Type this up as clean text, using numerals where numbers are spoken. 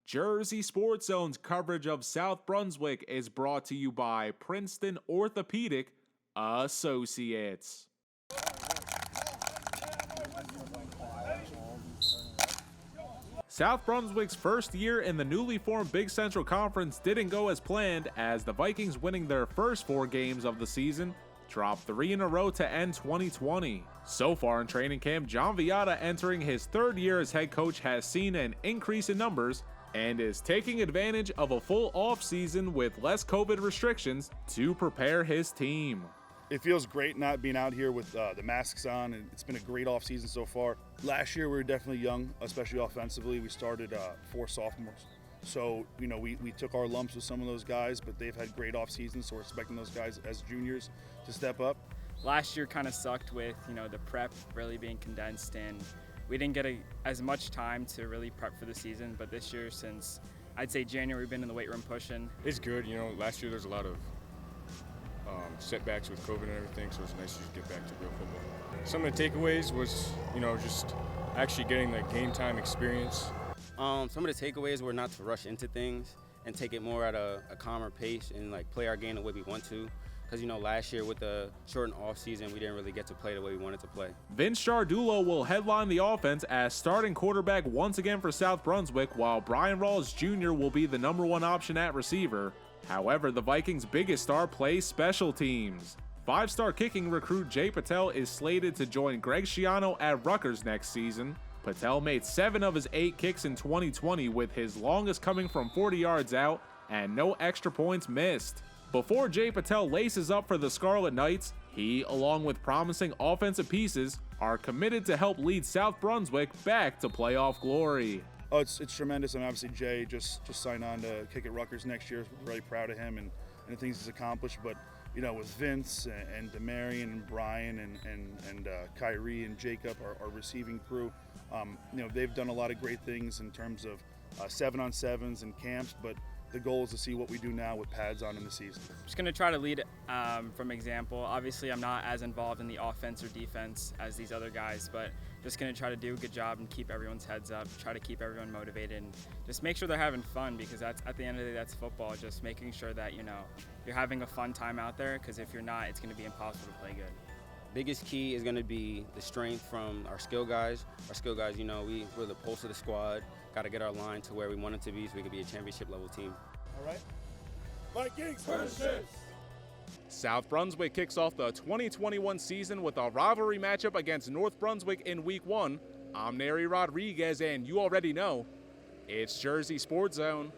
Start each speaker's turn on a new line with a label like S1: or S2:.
S1: Jersey Sports Zone's coverage of South Brunswick is brought to you by Princeton Orthopedic Associates. South Brunswick's first year in the newly formed Big Central Conference didn't go as planned, as the Vikings, winning their first 4 games of the season, dropped 3 in a row to end 2020. So far in training camp, John Viata, entering his 3rd year as head coach, has seen an increase in numbers and is taking advantage of a full off-season with less COVID restrictions to prepare his team.
S2: It feels great not being out here with the masks on, and it's been a great off-season so far. Last year we were definitely young, especially offensively. We started 4 sophomores. So, we took our lumps with some of those guys, but they've had great off-seasons, so we're expecting those guys as juniors to step up.
S3: Last year kind of sucked with, the prep really being condensed, and we didn't get as much time to really prep for the season. But this year, since I'd say January, we've been in the weight room pushing.
S4: It's good. Last year there's a lot of setbacks with COVID and everything, so it's nice to just get back to real football. Some of the takeaways was, just actually getting the game time experience.
S5: Some of the takeaways were not to rush into things and take it more at a calmer pace and play our game the way we want to. Because, last year with the shortened off season, we didn't really get to play the way we wanted to play.
S1: Vince Chardulo will headline the offense as starting quarterback once again for South Brunswick, while Brian Rawls Jr. will be the #1 option at receiver. However, the Vikings' biggest star plays special teams. 5-star kicking recruit Jay Patel is slated to join Greg Schiano at Rutgers next season. Patel made 7 of his 8 kicks in 2020, with his longest coming from 40 yards out and no extra points missed. Before Jay Patel laces up for the Scarlet Knights, he, along with promising offensive pieces, are committed to help lead South Brunswick back to playoff glory.
S2: Oh, it's tremendous, and obviously Jay just signed on to kick at Rutgers next year. We're really proud of him and the things he's accomplished. But with Vince and Demarion and Brian and Kyrie and Jacob, our receiving crew, they've done a lot of great things in terms of 7-on-7s and camps. But the goal is to see what we do now with pads on in the season.
S3: Just going to try to lead from example. Obviously, I'm not as involved in the offense or defense as these other guys, but just going to try to do a good job and keep everyone's heads up, try to keep everyone motivated, and just make sure they're having fun, because that's, at the end of the day, that's football. Just making sure that, you're having a fun time out there, because if you're not, it's going to be impossible to play good.
S5: Biggest key is going to be the strength from our skill guys. Our skill guys, we're the pulse of the squad. Got to get our line to where we want it to be so we can be a championship level team.
S2: All right. Vikings friendships.
S1: South Brunswick kicks off the 2021 season with a rivalry matchup against North Brunswick in Week 1. I'm Neri Rodriguez, and you already know, it's Jersey Sports Zone.